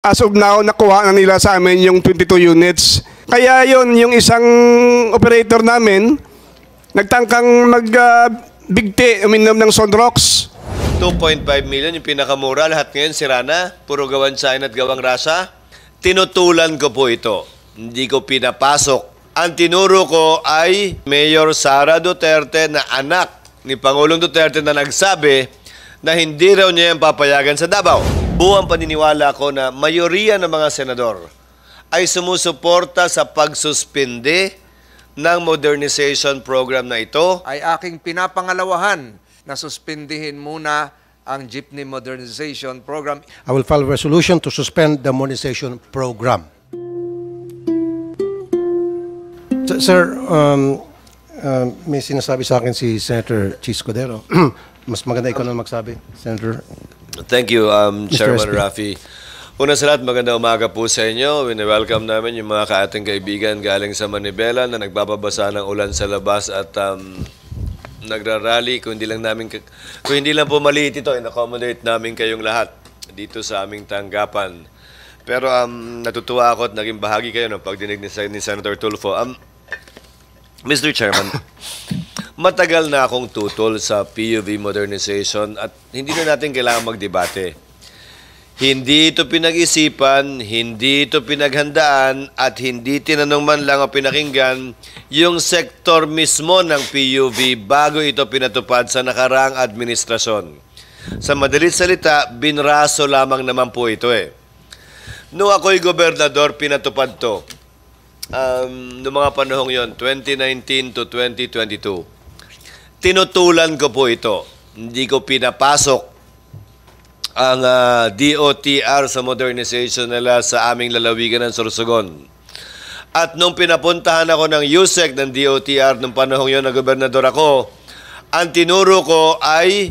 As of now, nakuha na nila sa amin yung 22 units. Kaya yon yung isang operator namin, nagtangkang magbigti, uminom ng Sonrox. 2.5 million yung pinakamura. Lahat ngayon sira na. Puro gawang China at gawang Russia. Tinutulan ko po ito. Hindi ko pinapasok. Ang tinuro ko ay Mayor Sara Duterte na anak ni Pangulong Duterte na nagsabi na hindi raw niya yung papayagan sa Davao. Buwang paniniwala ko na mayoriya ng mga senador ay sumusuporta sa pagsuspinde ng modernization program na ito. Ay aking pinapangalawahan na suspindihin muna ang jeepney modernization program. I will file a resolution to suspend the modernization program. Sir, may sinasabi sa akin si Senator Chis Codero. Mas maganda ikaw na magsabi, Senator. Thank you, Chairman SB. Rafi. Una sa lahat, magandang umaga po sa inyo. Wini-welcome namin yung mga kaating kaibigan galing sa Manibela na nagbababasa ng ulan sa labas at nagrarally. Kung hindi lang po maliit ito, in-accommodate namin kayong lahat dito sa aming tanggapan. Pero natutuwa ako at naging bahagi kayo ng pagdinig ni Senator Tulfo. Mr. Chairman, matagal na akong tutol sa PUV modernization at hindi na natin kailangan magdebate. Hindi ito pinag-isipan, hindi ito pinaghandaan at hindi tinanong man lang o pinakinggan yung sektor mismo ng PUV bago ito pinatupad sa nakaraang administrasyon. Sa madalit salita, binraso lamang naman po ito eh. Noong ako'y gobernador, pinatupad to. Noong mga panahong yon, 2019 to 2022. Tinutulan ko po ito. Hindi ko pinapasok ang DOTR sa modernization nila sa aming lalawigan ng Sorsogon. At nung pinapuntahan ako ng USEC ng DOTR nung panahong yon na gobernador ako, ang tinuro ko ay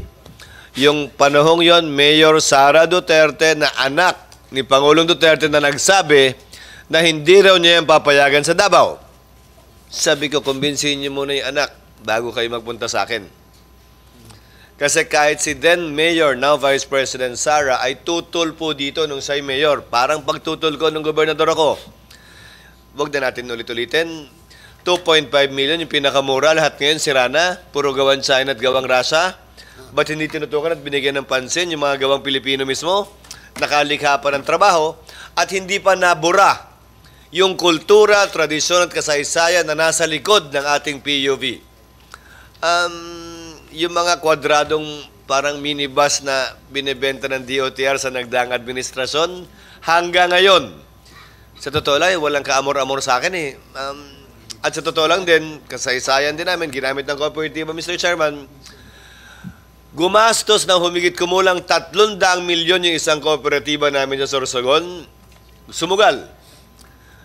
yung panahong yon Mayor Sara Duterte na anak ni Pangulong Duterte na nagsabi na hindi raw niya yung papayagan sa Davao. Sabi ko, kumbinsihin niyo muna yung anak bago kayo magpunta sa akin. Kasi kahit si then Mayor, now Vice President Sara, ay tutol po dito nung siya'y Mayor. Parang pagtutol ko nung gobernador ako. Huwag na natin ulit-ulitin. 2.5 million yung pinakamura. Lahat ngayon sira na. Puro gawang China at gawang Russia. Ba't hindi tinutukan at binigyan ng pansin yung mga gawang Pilipino mismo? Nakalikha pa ng trabaho at hindi pa nabura yung kultura, tradisyon at kasaysayan na nasa likod ng ating PUV. Yung mga kwadradong parang minibus na binibenta ng DOTR sa nagdaang administrasyon, hanggang ngayon, sa totoo lang, walang kaamor-amor sa akin eh. At sa totoo lang din, kasaysayan din namin, ginamit ng kooperatiba, Mr. Chairman, gumastos ng humigit kumulang 300 milyon yung isang kooperatiba namin sa Sorsogon, sumugal.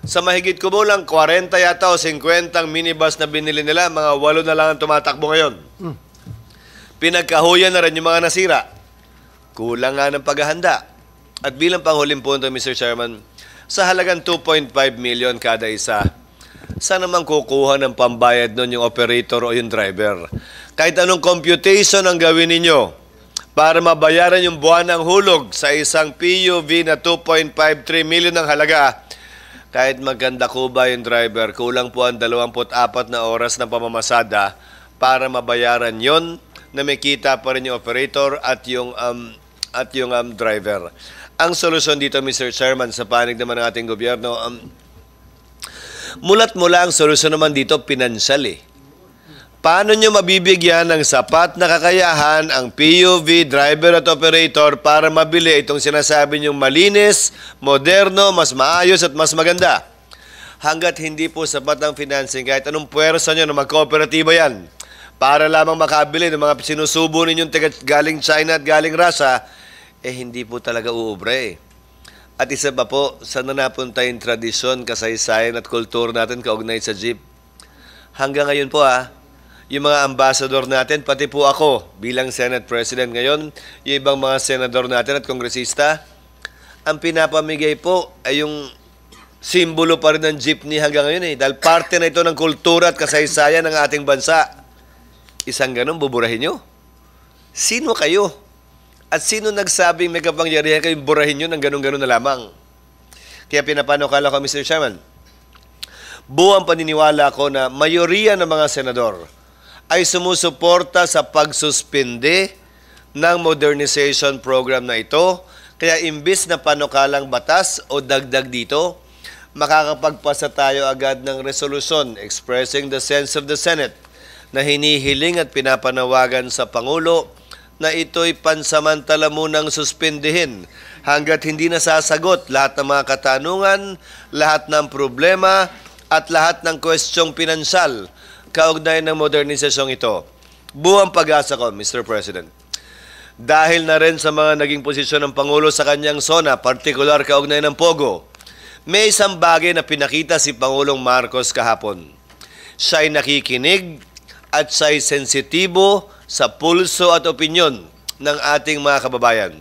Sa mahigit kumulang 40 yata o 50 minibus na binili nila, mga 8 na lang ang tumatakbo ngayon. Pinagkahuyan na rin yung mga nasira. Kulang nga ng paghahanda. At bilang panghuling punto, Mr. Chairman, sa halagang 2.5 million kada isa, saan naman kukuha ng pambayad nun yung operator o yung driver? Kahit anong computation ang gawin ninyo para mabayaran yung buwan ng hulog sa isang PUV na 2.53 million ang halaga, kahit maganda ko ba yung driver, kulang po ang 24 na oras ng pamamasada para mabayaran yon na may kita pa rin yung operator at yung driver. Ang solusyon dito, Mr. Chairman, sa panig naman ng ating gobyerno, mulat mula ang solusyon naman dito, pinansyal eh. Paano nyo mabibigyan ng sapat na kakayahan ang PUV, driver at operator para mabili itong sinasabi nyong malinis, moderno, mas maayos at mas maganda? Hanggat hindi po sapat ang financing, kahit anong puwersa nyo na magkooperatiba yan, para lamang makabili ng mga sinusubo ninyong galing China at galing Russia, hindi po talaga uubre eh. At isa pa po, saan na napunta yung tradisyon, kasaysayan at kultura natin kaugnay sa jeep? Hanggang ngayon po yung mga ambassador natin, pati po ako bilang Senate President ngayon, yung ibang mga senador natin at kongresista, ang pinapamigay po ay yung simbolo pa rin ng jeepney hanggang ngayon eh. Dahil parte na ito ng kultura at kasaysayan ng ating bansa. Isang ganun, buburahin nyo? Sino kayo? At sino nagsabing may kapangyarihan kayong burahin nyo ng ganun-ganun na lamang? Kaya pinapanukala ko, Mr. Chairman, buwang paniniwala ko na mayoriya ng mga senador ay sumusuporta sa pagsuspinde ng modernization program na ito. Kaya imbis na panukalang batas o dagdag dito, makakapagpasa tayo agad ng resolusyon expressing the sense of the Senate na hinihiling at pinapanawagan sa Pangulo na ito'y pansamantala munang suspindihin hanggat hindi nasasagot lahat ng mga katanungan, lahat ng problema at lahat ng kwestyong pinansyal kaugnay ng modernisasyong ito. Buwang pag-asa ko, Mr. President. Dahil na rin sa mga naging posisyon ng Pangulo sa kanyang zona, partikular kaugnay ng Pogo, may isang bagay na pinakita si Pangulong Marcos kahapon. Siya'y nakikinig at siya'y sensitibo sa pulso at opinyon ng ating mga kababayan.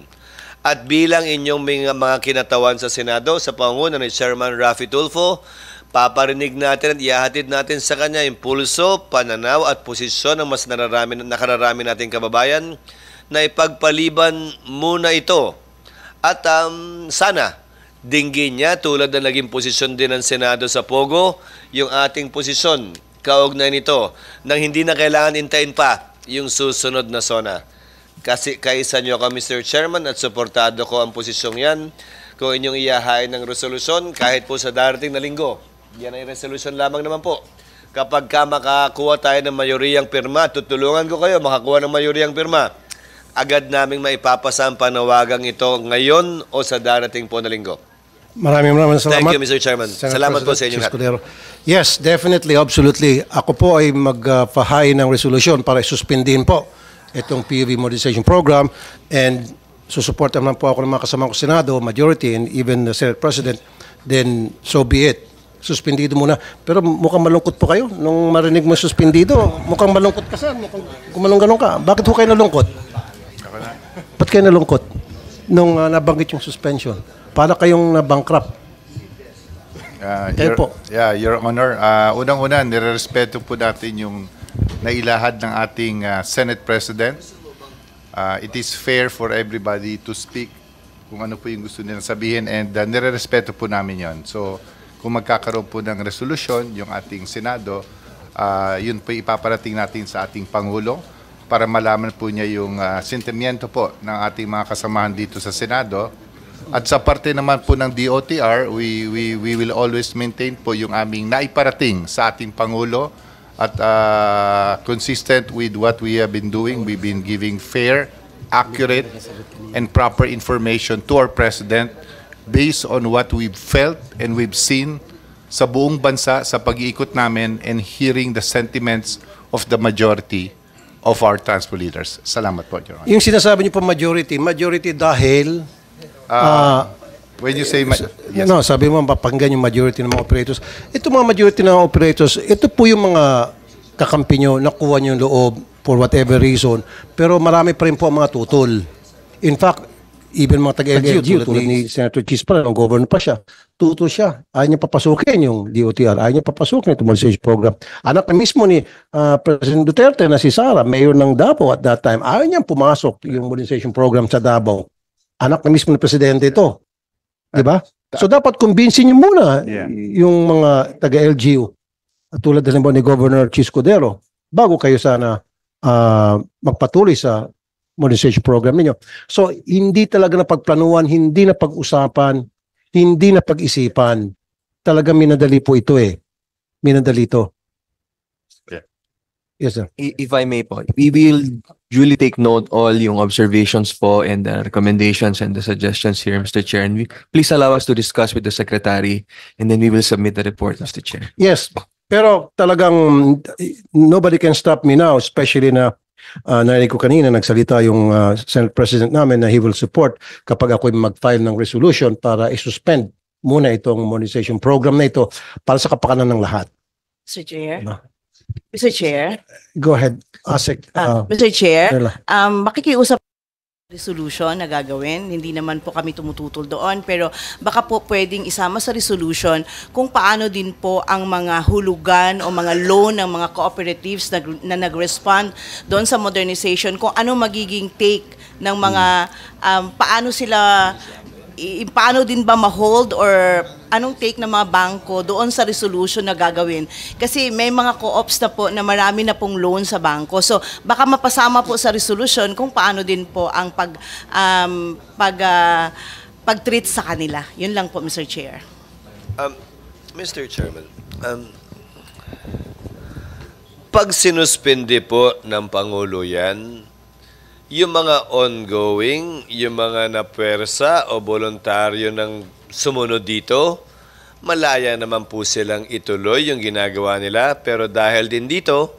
At bilang inyong mga kinatawan sa Senado, sa pangunguna ni Chairman Raffy Tulfo, paparinig natin at ihahatid natin sa kanya yung pulso, pananaw at posisyon ng mas nakararami nating kababayan na ipagpaliban muna ito. At sana, dinggin niya tulad na naging posisyon din ng Senado sa Pogo, yung ating posisyon kaugnay nito nang hindi na kailangan intayin pa yung susunod na zona. Kasi kaisa nyo ako, Mr. Chairman, at suportado ko ang posisyong yan kung inyong iyahain ng resolusyon kahit po sa darating na linggo. Yan ay resolusyon lamang naman po. Kapag makakuha tayo ng mayoriyang pirma, tutulungan ko kayo makakuha ng mayoriyang pirma. Agad naming maipapasa ang panawagang ito ngayon o sa darating po na linggo. Maraming salamat. Thank you, Mr. Chairman. Senator Salamat po sa President inyong Chis Cordero. Yes, definitely, absolutely. Ako po ay magpahain ng resolusyon para isuspindihin po itong PUV Modernization Program, and susuporta naman po ako ng mga kasama ko sa Senado, majority, and even the Senate President, then so be it. Suspendido muna. Pero mukhang malungkot po kayo nung marinig mo suspendido. Mukhang malungkot ka, sir. Mukhang gumalong-galong ka. Bakit ho kayo nalungkot? Ba't kayo nalungkot nung nabanggit yung suspension? Para kayong nabankrupt? Kayo po. Yeah, Your Honor. Unang-una, nirerespeto po natin yung nailahad ng ating Senate President. It is fair for everybody to speak kung ano po yung gusto nila sabihin, and nirerespeto po namin yon. So, kung magkakaroon po ng resolusyon yung ating Senado, yun po ipaparating natin sa ating Pangulo para malaman po niya yung sentimiento po ng ating mga kasamahan dito sa Senado. At sa parte naman po ng DOTR, we will always maintain po yung aming naiparating sa ating Pangulo at consistent with what we have been doing. We've been giving fair, accurate, and proper information to our President based on what we've felt and we've seen sa buong bansa sa pag-iikot namin and hearing the sentiments of the majority of our transport leaders. Salamat po, Your Honor. Yung sinasabi niyo po majority dahil When you say... Yes. no, sabi mo mapapanggan yung majority ng mga operators. Ito mga majority ng mga operators, ito po yung mga kakampi nyo, nakuha nyo yung loob for whatever reason, pero marami pa rin po ang mga tutol. In fact, even mga taga-LGU, tulad ni Senator Chis pa, ang governor pa siya, tutol siya. Ayaw niya papasukin yung DOTR, ayaw niya papasukin yung modernization program. Anak na mismo ni President Duterte na si Sara, mayor ng Davao at that time, ayaw niya pumasok yung modernization program sa Davao. Anak na mismo ni Presidente ito. Diba? So dapat kumbinsin niyo muna yung mga taga-LGU tulad na ni Governor Chis Cordero bago kayo sana magpatuloy sa modernization program ninyo. So hindi talaga napagplanuhan, hindi na pag-usapan, hindi na pag-isipan. Talaga minadali po ito eh. Minadali ito. Yes, sir. If I may po, we will duly take note all yung observations po and the recommendations and the suggestions here, Mr. Chair. And please allow us to discuss with the Secretary and then we will submit the report, Mr. Chair. Yes, pero talagang nobody can stop me now, especially na narinig ko kanina, nagsalita yung Senate President namin na he will support kapag ako mag-file ng resolution para isuspend muna itong modernization program na ito para sa kapakanan ng lahat. Mr. Chair. Diba? Mr. Chair. Go ahead, Asik. Mr. Chair, Carla. makikiusap resolution na gagawin. Hindi naman po kami tumututol doon, pero baka po pwedeng isama sa resolution kung paano din po ang mga hulugan o mga loan ng mga cooperatives na nag-respond doon sa modernization, kung ano magiging take ng mga paano sila paano din ba ma-hold or anong take ng mga bangko doon sa resolution na gagawin? Kasi may mga co-ops na po na marami na pong loan sa bangko. So baka mapasama po sa resolution kung paano din po ang pag-treat sa kanila. Yun lang po, Mr. Chair. Mr. Chairman, pag sinuspindi po ng Pangulo yan, yung mga ongoing, yung mga napwersa o voluntaryo ng sumunod dito, malaya naman po silang ituloy yung ginagawa nila. Pero dahil din dito,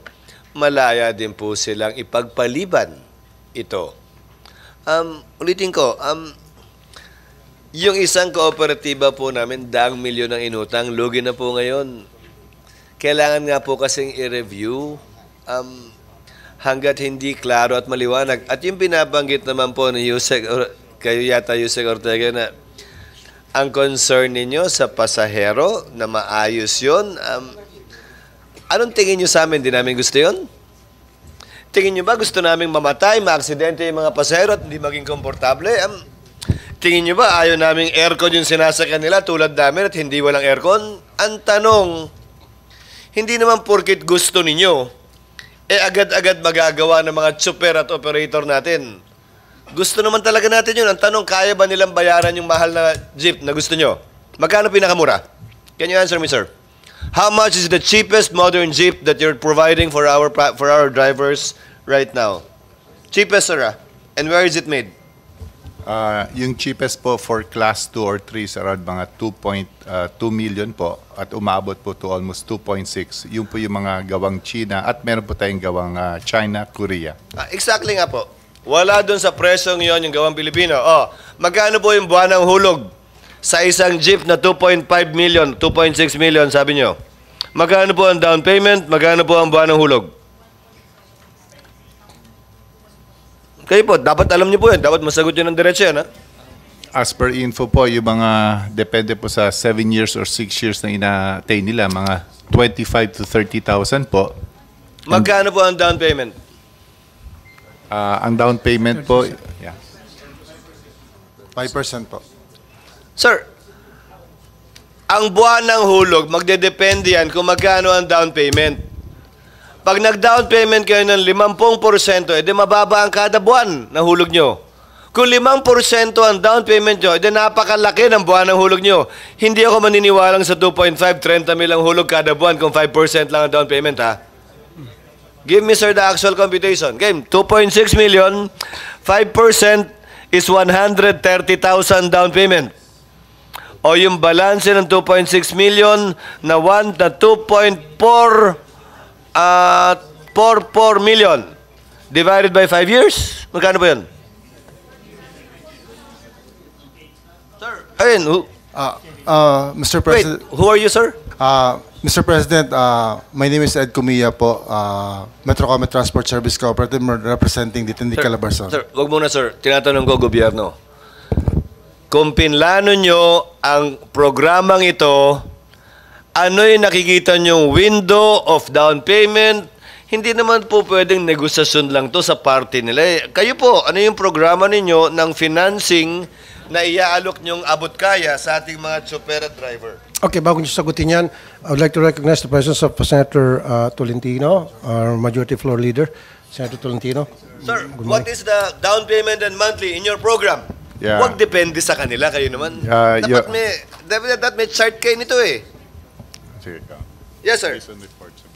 malaya din po silang ipagpaliban ito. Ulitin ko, yung isang kooperatiba po namin, 100 milyon ang inutang, lugi na po ngayon. Kailangan nga po kasing i-review hanggat hindi klaro at maliwanag. At yung binabanggit naman po ni Yusek, kayo yata Yusek Ortega, na ang concern ninyo sa pasahero na maayos yun, anong tingin nyo sa amin? Di namin gusto yun? Tingin nyo ba gusto namin mamatay, maaksidente yung mga pasahero at hindi maging komportable? Tingin nyo ba ayaw naming aircon yung sinasakyan nila tulad namin at hindi walang aircon? Ang tanong, hindi naman porkit gusto ninyo, agad-agad magagawa ng mga tsuper at operator natin. Gusto naman talaga natin yun. Ang tanong, kaya ba nilang bayaran yung mahal na jeep na gusto nyo? Magkano pinakamura? Can you answer me, sir? How much is the cheapest modern jeep that you're providing for our drivers right now? Cheapest, sir, and where is it made? Yung cheapest po for class 2 or 3 is around mga 2.2 million po at umabot po to almost 2.6. Yung po yung mga gawang China at meron po tayong gawang China, Korea. Exactly nga po. Wala dun sa presyong yon yung gawang Pilipino. Magkano po yung buwan ng hulog sa isang jeep na 2.5 million, 2.6 million, sabi nyo? Magkano po ang down payment? Magkano po ang buwan ng hulog? Kayo po, dapat alam niyo po yan. Dapat masagot yun ng diretso yan, ha? As per info po, yung mga depende po sa 7 years or 6 years na ina-attain nila, mga 25 to 30,000 po. Magkano po ang down payment? Ang down payment po, yeah. 5% po. Sir, ang buwan ng hulog, magdedepende yan kung magkano ang down payment. Pag nag-down payment kayo ng 50%, edi mababa ang kada buwan na hulog nyo. Kung 5% ang down payment nyo, edi napakalaki ng buwan ng hulog nyo. Hindi ako maniniwalang sa 2.5, 30 mil ang hulog kada buwan kung 5% lang ang down payment, ha? Give me, sir, the actual computation. Okay, 2.6 million, 5% is 130,000 down payment. O yung balance ng 2.6 million na 2.4 4 million divided by 5 years. Magkano ba yun? Sir, ayun. Mr. President. Wait, who are you, sir? Mr. President, my name is Ed Comilla po, Metrocomet Transport Service Cooperative representing dito in Calabarzon. Sir, wag muna, sir. Tinatanong ko, gobyerno. Kung pinlano nyo ang programang ito, ano yung nakikita nyong window of down payment? Hindi naman po pwedeng negosasyon lang to sa party nila. Kayo po, ano yung programa ninyo ng financing na iaalok nyong abot kaya sa ating mga chopper at driver? Okay, bago niyo sagutin yan, I would like to recognize the presence of Senator Tolentino, our Majority Floor Leader, Senator Tolentino. Sir, what is the down payment and monthly in your program? Yeah. Huwag depende sa kanila, kayo naman. Dapat may chart kayo nito eh. Yes, sir.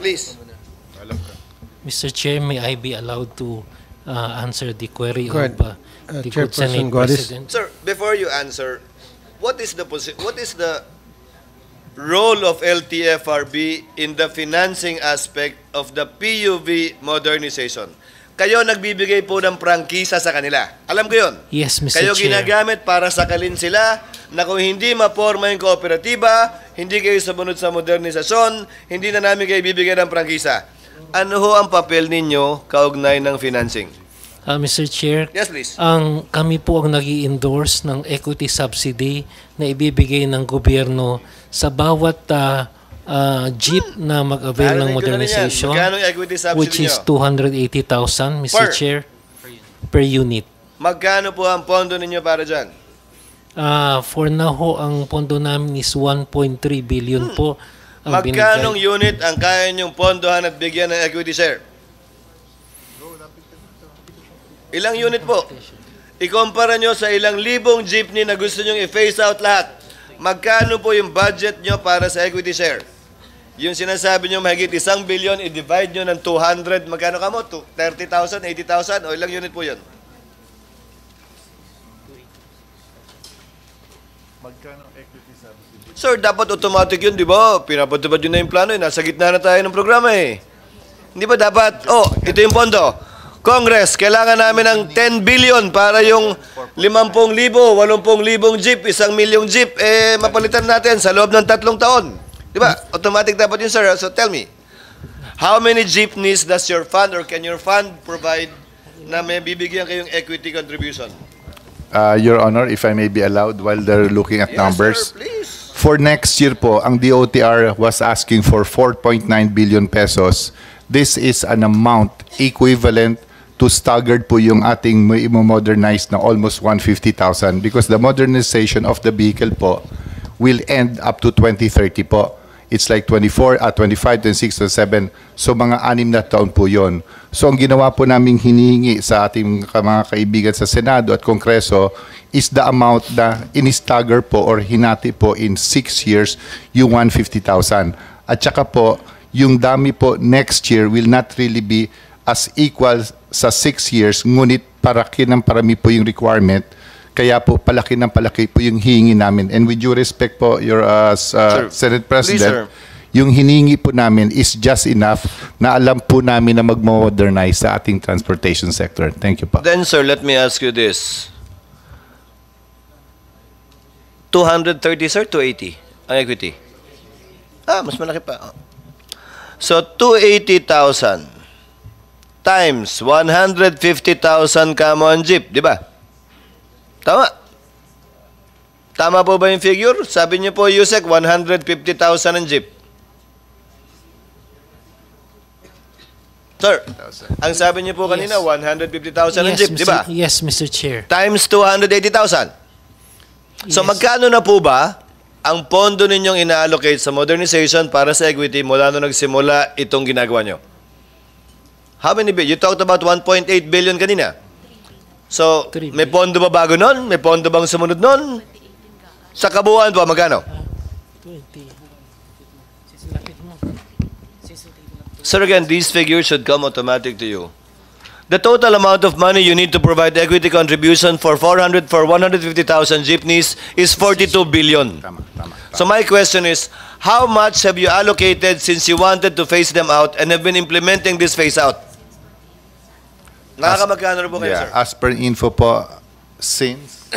Please. Mr. Chair, may I be allowed to answer the query Go of ahead. the good Senate Chairperson Godis. President? Sir, before you answer, what is the role of LTFRB in the financing aspect of the PUV modernization? Kayo nagbibigay po ng prangkisa sa kanila. Alam ko yun. Yes, Mr. Kayo Chair. ginagamit para sakalin sila na kung hindi maporma yung kooperatiba, hindi kayo sabunod sa modernisasyon, hindi na namin kayo bibigyan ng prangkisa. Ano ho ang papel ninyo kaugnay ng financing? Mr. Chair, Yes, please. kami po ang nag-i-endorse ng equity subsidy na ibibigay ng gobyerno sa bawat jeep na mag-avail ng modernization, Magkano yung equity subsidy which is nyo? 280,000, Mr. Chair, per unit. Magkano po ang pondo ninyo para dyan? For now ho, ang pondo namin is 1.3 billion po. Ang Magkanong binigay. unit ang kaya niyong pondohan at bigyan ng equity share? Ilang unit po? Ikumpara nyo sa ilang libong jeepney na gusto nyong i-phase out lahat. Magkano po yung budget nyo para sa equity share? Yung sinasabi nyo mahigit 1 billion, i-divide nyo ng 200, magkano ka mo? 30,000, 80,000, o ilang unit po yun? Sir, dapat automatic yun, di ba? Pinapatupad yun na yung plano, eh. Nasa gitna na tayo ng programa eh. Hindi ba dapat, ito yung pondo. Congress, kailangan namin ng 10 billion para yung 50,000, 80,000 jeep, 1 milyong jeep, mapalitan natin sa loob ng 3 taon. Di ba? Automatic dapat yun, sir. So tell me, how many jeepneys does your fund or can your fund provide na may bibigyan kayong equity contribution? Your Honor, if I may be allowed while they're looking at Yes, numbers. sir, please. For next year po, ang DOTR was asking for 4.9 billion pesos. This is an amount equivalent to staggered po yung ating i-modernize na almost 150,000 because the modernization of the vehicle po will end up to 2030 po. It's like 25, 26, 27. So mga 6 na taon po yon. So ang ginawa po naming hinihingi sa ating mga kaibigan sa Senado at Kongreso is the amount na in-stagger po or hinati po in 6 years yung 150,000. At saka po, yung dami po next year will not really be as equal sa 6 years, ngunit parami po yung requirement. Kaya po palaki po yung hihingi namin. And with due respect po, your Senate President, yung hiningi po namin is just enough na alam po namin na mag-modernize sa ating transportation sector. Thank you po. Then, sir, let me ask you this. 230, sir, 280 ang equity. Mas malaki pa. So, 280,000 times 150,000 kamo ang jeep, di ba? Tama. Tama po ba yung figure? Sabi niyo po, Yusek, 150,000 ang jeep. Sir, ang sabi niyo po kanina, 150,000 ang jeep, di ba? Yes, Mr. Chair. Times 280,000. So Yes. magkano na po ba ang pondo ninyong ina-allocate sa modernization para sa equity mula nung nagsimula itong ginagawa nyo? How many billion? You talked about 1.8 billion kanina. So, 3 may pondo ba bago nun? May pondo bang sumunod nun? Sa kabuuan po, magkano? 20. Sir, again, these figures should come automatic to you. The total amount of money you need to provide equity contribution for 150,000 jeepneys is 42 billion. So my question is, how much have you allocated since you wanted to phase them out and have been implementing this phase out? Nakakamagkano rin po kayo, sir? As per info po, since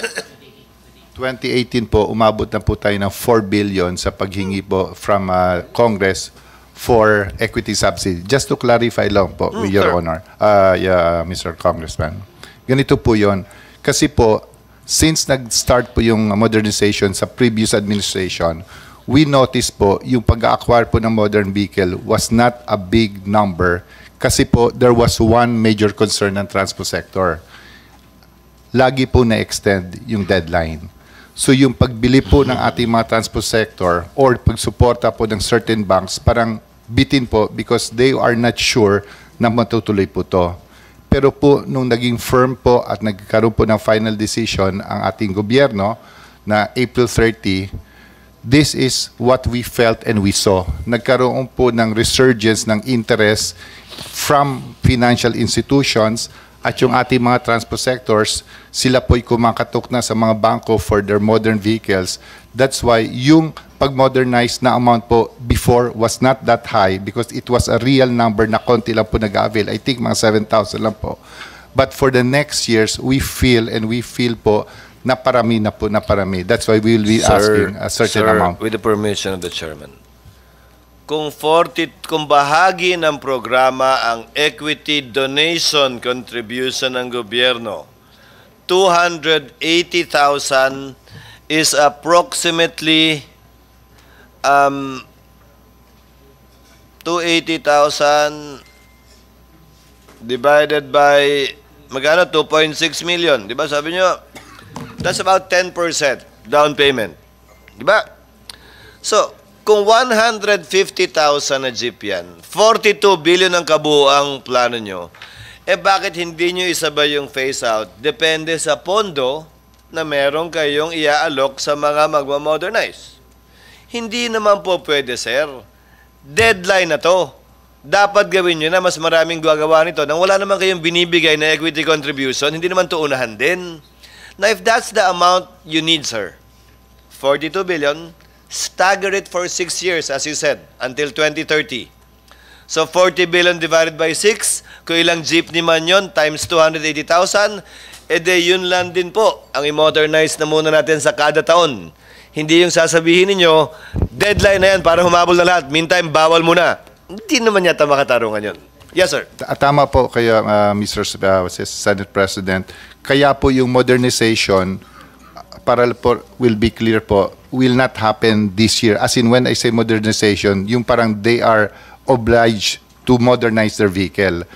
2018 po, umabot na po tayo ng 4 billion sa paghingi po from Congress for equity subsidy. Just to clarify lang po, with your sir. honor, Mr. Congressman. Ganito po yon. Kasi po, since nag-start po yung modernization sa previous administration, we noticed po yung pag-acquire po ng modern vehicle was not a big number kasi po there was one major concern ng transport sector. Lagi po na-extend yung deadline. So yung pagbili po ng ating mga transport sector or pagsuporta po ng certain banks, parang bitin po because they are not sure na matutuloy po to. Pero po nung naging firm po at nagkaroon po ng final decision ang ating gobyerno na April 30, this is what we felt and we saw. Nagkaroon po ng resurgence ng interest from financial institutions at yung ating mga transport sectors, sila po'y kumakatok na sa mga bangko for their modern vehicles. That's why yung pag-modernize na amount po before was not that high because it was a real number na konti lang po nag-avail. I think mga 7,000 lang po. But for the next years, we feel po na parami na po na parami. That's why we will be asking a certain amount. With the permission of the chairman. Kung bahagi ng programa ang equity donation contribution ng gobyerno, 280,000 is approximately 280,000 divided by magkano? 2.6 million. Di ba sabi nyo? That's about 10%. down payment. Di ba? So, kung 150,000 na jeep yan, 42 billion ang kabuuang plano nyo, bakit hindi nyo isabay yung phase out? Depende sa pondo na meron kayong iaalok sa mga magmamodernize. Hindi naman po pwede, sir. Deadline na to. Dapat gawin nyo na mas maraming gagawa nito nang wala naman kayong binibigay na equity contribution, hindi naman to unahan din. Now, if that's the amount you need, sir, 42 billion, stagger it for 6 years, as you said, until 2030. So, 40 billion divided by 6, kung ilang jeepney man yun, times 280,000, yun lang din po ang i-modernize na muna natin sa kada taon. Hindi yung sasabihin ninyo, deadline na yan para humabol na lahat. Meantime, bawal muna. Hindi naman yata makatarungan yun. Yes, sir. Tama po kayo, Mr. Senate President. Kaya po yung modernization, para po, will be clear po, will not happen this year. As in, when I say modernization, yung parang they are obliged to modernize their vehicle.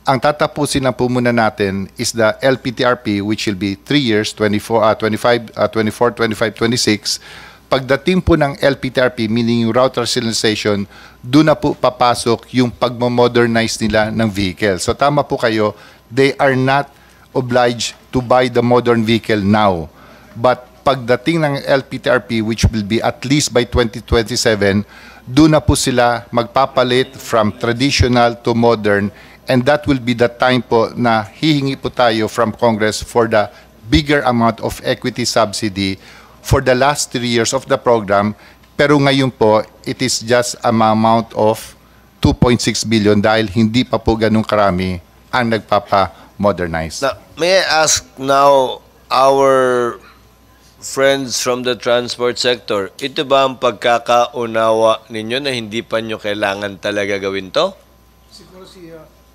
Ang tatapusin na po muna natin is the LPTRP, which will be 3 years, 24, 25, 26. Pagdating po ng LPTRP, meaning yung route rationalization, doon na po papasok yung pagmamodernize nila ng vehicle. So tama po kayo, they are not obliged to buy the modern vehicle now. But pagdating ng LPTRP, which will be at least by 2027, doon na po sila magpapalit from traditional to modern, and that will be the time po na hihingi po tayo from Congress for the bigger amount of equity subsidy for the last 3 years of the program. Pero ngayon po, it is just an amount of 2.6 billion dahil hindi pa po ganun karami ang nagpapa-modernize. Now, may I ask now our friends from the transport sector, ito ba ang pagkakaunawa ninyo na hindi pa nyo kailangan talaga gawin to?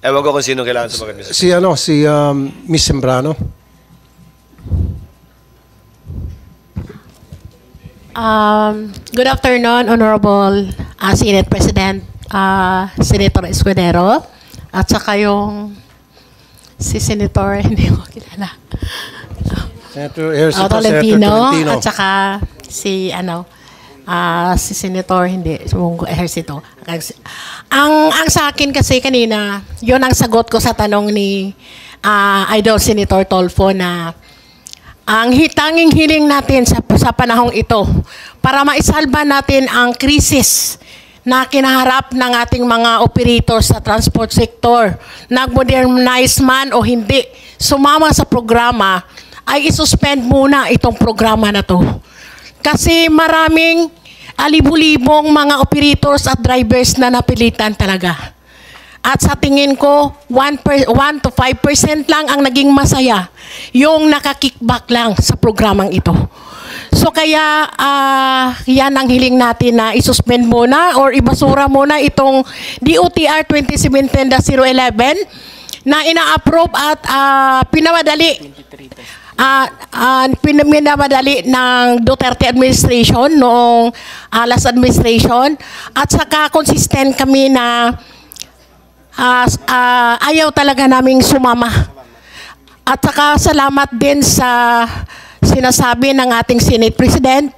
Ewan ko kung sino kailangan sa mga Si Miss Sembrano. Good afternoon, Honorable Senate President Senator Escudero, at saka yung si Senator, hindi ko kilala, Senator Tolentino, at saka si si Senator, hindi, Ejercito. Ang sa akin kasi kanina, yun ang sagot ko sa tanong ni Idol Senator Tolfo na ang tanging hiling natin sa panahong ito para maisalba natin ang krisis na kinaharap ng ating mga operators sa transport sector, nag-modernize man o hindi, sumama sa programa, ay isuspend muna itong programa na to. Kasi maraming alibu-libong mga operators at drivers na napilitan talaga. At sa tingin ko, 1 to 5% lang ang naging masaya, yung nakakickback lang sa programang ito. So kaya yan ang hiling natin na isuspend muna or ibasura muna itong DOTR 2017-011 na ina-approve at pinamadali ng Duterte administration noong last administration, at saka consistent kami na ayaw talaga naming sumama. At saka salamat din sa sinasabi ng ating Senate President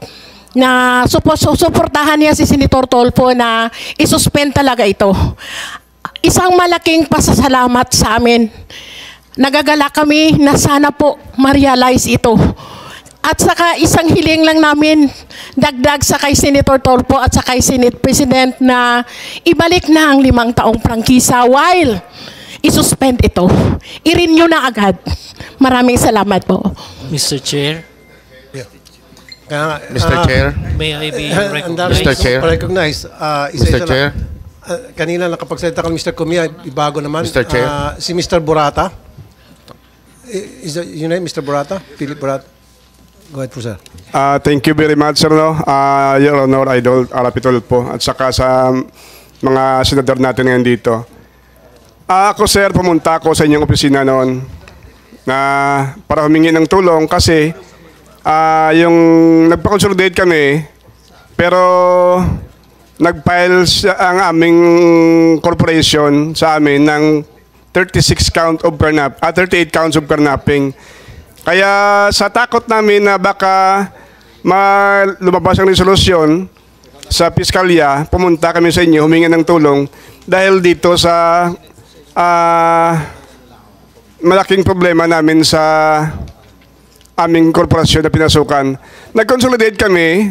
na suportahan niya si Senator Tolfo na isuspend talaga ito. Isang malaking pasasalamat sa amin. Nagagala kami na sana po ma-realize ito. At saka isang hiling lang namin dagdag sa kay Senator Tolfo at sa kay Senate President na ibalik na ang 5 taong prangkisa while isuspend ito. I-renew na agad. Maraming salamat po. Mr. Chair, Mr. Chair. may I be recognized? Mr. Chair. Recognize. Mr. Chair. Kanina nakapagsalita ka Mr. Kumia, ibago naman. Mr. Chair. Si Mr. Burata. Is that your name, Mr. Burata? Philip Burata? Go ahead po, sir. Thank you very much, sir. Your Honor, Idol Arapitol po. At saka sa mga senador natin ngayon dito. Ako, sir, pumunta ako sa inyong opisina noon na para humingi ng tulong kasi yung nagpa-consolidate kami pero nag-file ang aming corporation sa amin ng 38 counts of carnapping. Kaya sa takot namin na baka lumabas ang resolusyon sa piskalya, pumunta kami sa inyo, humingi ng tulong dahil dito sa malaking problema namin sa aming korporasyon na pinasukan. Nag-consolidate kami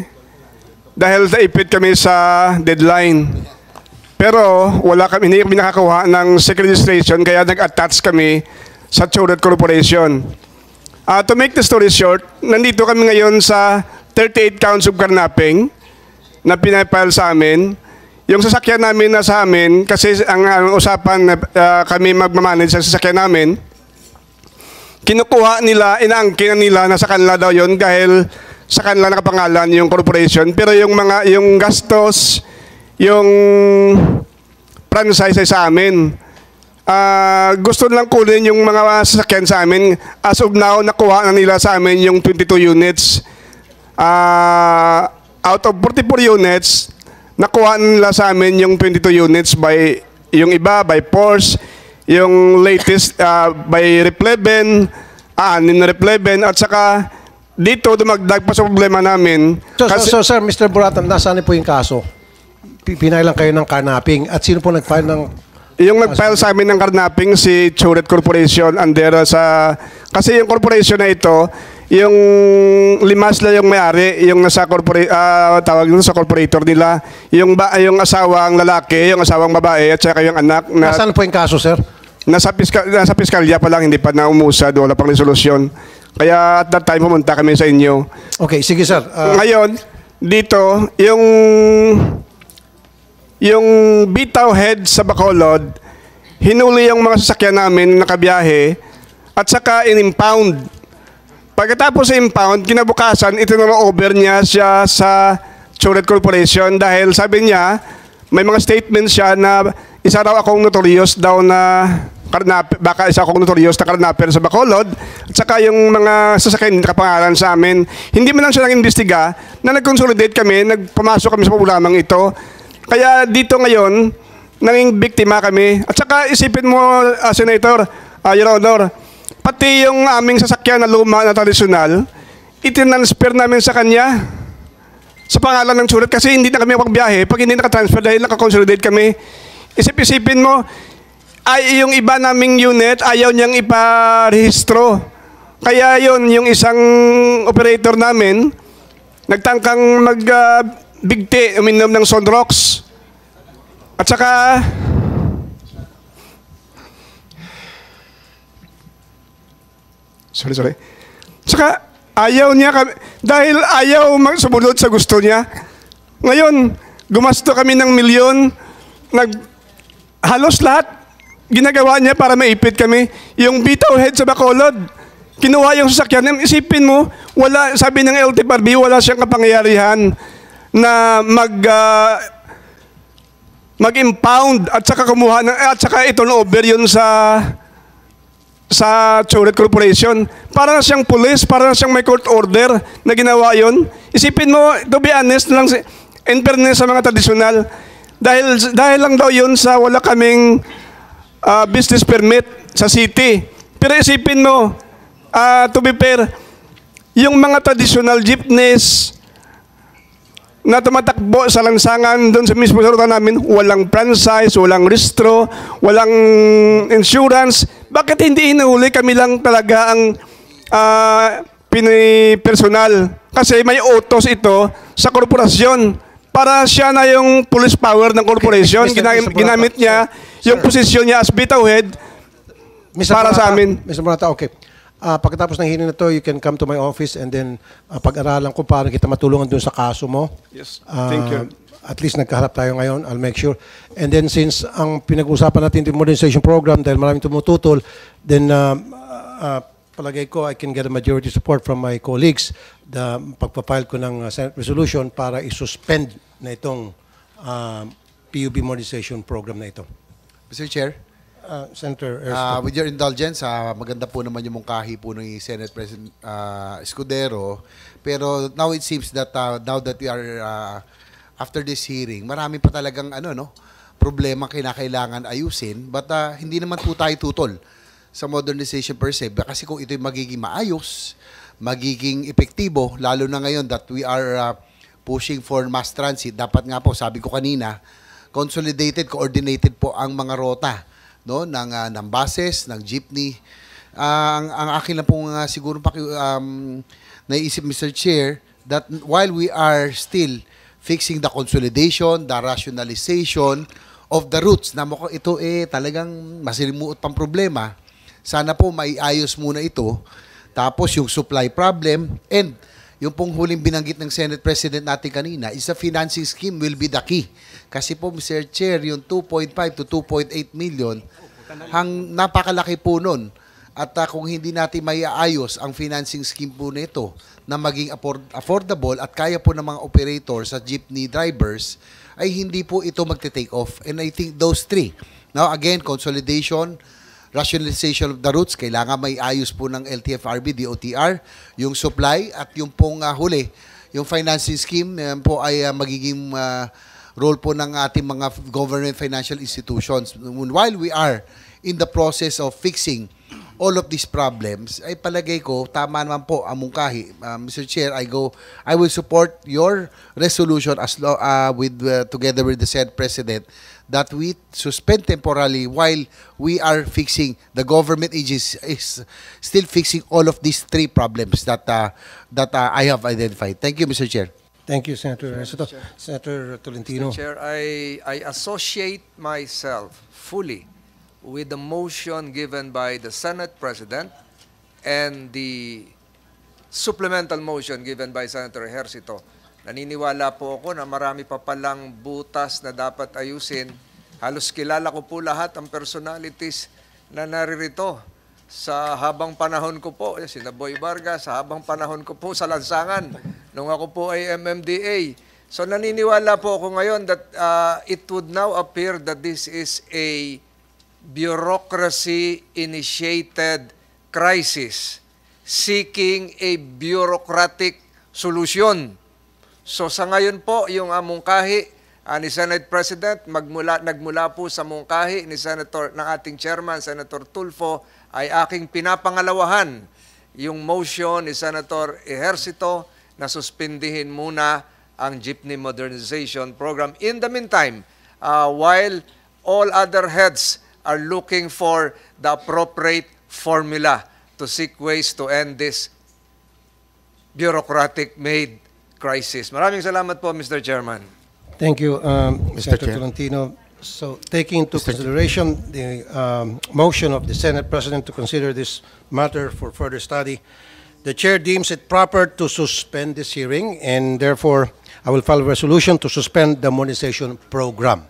dahil naipit kami sa deadline. Pero hindi kami nakakuha ng secret registration kaya nag-attach kami sa Choret Corporation. To make the story short, nandito kami ngayon sa 38 counts of carnapping na pinapile sa amin. Yung sasakyan namin na sa amin, kasi ang usapan na kami magmamanage sa sasakyan namin, kinukuha nila, inaangkin nila na sa kanila daw yun dahil sa kanila nakapangalan yung corporation. Pero yung gastos, yung franchise ay sa amin. Gusto lang kunin yung mga sasakyan sa amin. As of now, nakuha na nila sa amin yung 22 units. Out of 44 units, nakuha na nila sa amin yung 22 units by yung iba by force, yung latest by Repleben, Repleben, at saka dito dumagdag pa sa problema namin. So sir, Mr. Buratan, nasaan po yung kaso? Pinailan kayo ng carnapping at sino po nag-file ng... Yung nag-file sa amin ng carnapping si Choret Corporation under kasi yung corporation na ito, yung limas na yung may-ari, yung nasa tawag nito sa corporator nila, yung asawang lalaki, yung asawang babae at saka yung anak na... Nasaan po yung kaso, sir? Nasa piskalya pa lang, hindi pa naumusad, wala pang resolusyon. Kaya at that time pumunta kami sa inyo. Okay, sige sir. Ngayon, dito, yung bitaw head sa Bacolod, hinuli yung mga sasakyan namin nakabiyahe at saka in-impound. Pagkatapos sa impound, kinabukasan, itinuro-over niya siya sa Choret Corporation dahil sabi niya, may mga statements siya na isa raw akong notorious daw na baka isa akong notorious na karnaper sa Bacolod at saka yung mga sasakyan nakapangalan sa amin. Hindi man lang siya nag-imbestiga na nag-consolidate kami, nagpamasok kami sa programang ito. Kaya dito ngayon, naging biktima kami. At saka isipin mo, Senator, Your Honor, pati yung aming sasakyan na luma na tradisyonal, itinransfer namin sa kanya sa pangalan ng Choret kasi hindi na kami magbiyahe pag hindi nakatransfer dahil nakakonsolidate kami. Isip-isipin mo, ay yung iba naming unit, ayaw niyang iparehistro. Kaya yon yung isang operator namin, nagtangkang bigti, uminom ng Sonrox. At saka, sorry. Saka, ayaw niya kami, dahil ayaw sumunod sa gusto niya. Ngayon, gumasto kami ng milyon, halos lahat, ginagawa niya para maipit kami. Yung bitaw head sa Bacolod, kinuha yung sasakyan. Isipin mo, sabi ng LTFRB, wala siyang kapangyarihan na mag-impound at saka kumuha at saka ito na over yun sa Choret Corporation. Para na siyang police, para na siyang may court order na ginawa yun. Isipin mo, to be honest lang, in fairness sa mga tradisyonal, dahil lang daw yun sa wala kaming business permit sa city. Pero isipin mo, to be fair, yung mga traditional jeepneys na tumatakbo sa lansangan doon sa mismo sa ruta namin, walang franchise, walang restro, walang insurance. Bakit hindi hinuli? Kami lang talaga ang personal. Kasi may utos ito sa korporasyon. Para siya na yung police power ng corporation. Ginamit niya yung posisyon niya as bitaw head para sa amin. Mr. Morata, okay. Pagkatapos ng hearing na to, you can come to my office and then pag-aralan ko paano kita matulungan dun sa kaso mo. Yes, thank you. At least nagkaharap tayo ngayon, I'll make sure. And then since ang pinag-uusapan natin yung modernization program dahil maraming tumututol, then palagay ko I can get a majority support from my colleagues the pagpapile ko ng Senate resolution para isuspend na itong PUB modernization program na ito. Mr. Chair? Senator with your indulgence, maganda po naman yung mungkahi po ng Senate President Escudero. Pero now it seems that now that we are after this hearing, marami pa talagang problema kinakailangan ayusin. But hindi naman po tayo tutol sa modernization per se. Kasi kung ito'y magiging maayos, magiging epektibo, lalo na ngayon that we are pushing for mass transit. Dapat nga po, sabi ko kanina, consolidated, coordinated po ang mga rota, no, ng buses, ng jeepney. Ang akin lang pong siguro naisip, Mr. Chair, that while we are still fixing the consolidation, the rationalization of the routes, na ito talagang masilimuot pang problema, sana po maiayos muna ito. Tapos yung supply problem and yung pong huling binanggit ng Senate President natin kanina is the financing scheme will be the key. Kasi po, Mr. Chair, yung 2.5 to 2.8 million, napakalaki po nun. At kung hindi natin maiayos ang financing scheme po nito na maging affordable at kaya po ng mga operators at jeepney drivers, ay hindi po ito magte-take off. And I think those three. Now again, consolidation, rationalization of the routes, kailangan may ayos po ng LTFRB, DOTR, yung supply at yung pong huli, yung financing scheme po ay magiging role po ng ating mga government financial institutions. While we are in the process of fixing all of these problems, ay palagay ko, tama naman po ang mungkahi. Mr. Chair, I will support your resolution together with the said President that we suspend temporarily while we are fixing, the government agency is still fixing all of these three problems that I have identified. Thank you, Mr. Chair. Thank you, Senator Ernesto. Senator Tolentino. Mr. Chair, I associate myself fully with the motion given by the Senate President and the supplemental motion given by Senator Ejercito. Naniniwala po ako na marami pa palang butas na dapat ayusin. Halos kilala ko po lahat ang personalities na naririto sa habang panahon ko po. Sina Boy Vargas, sa habang panahon ko po sa lansangan, nung ako po ay MMDA. So naniniwala po ako ngayon that it would now appear that this is a bureaucracy-initiated crisis seeking a bureaucratic solution. So sa ngayon po, yung mungkahi ni Senate President, nagmula po sa mungkahi ng ating chairman, Senator Tulfo, ay aking pinapangalawahan yung motion ni Senator Ejercito na suspindihin muna ang jeepney modernization program. In the meantime, while all other heads are looking for the appropriate formula to seek ways to end this bureaucratic-made crisis. Maraming salamat po, Mr. Chairman. Thank you, Senator Tolentino. So, taking into consideration the motion of the Senate President to consider this matter for further study, the Chair deems it proper to suspend this hearing, and therefore, I will file a resolution to suspend the modernization program.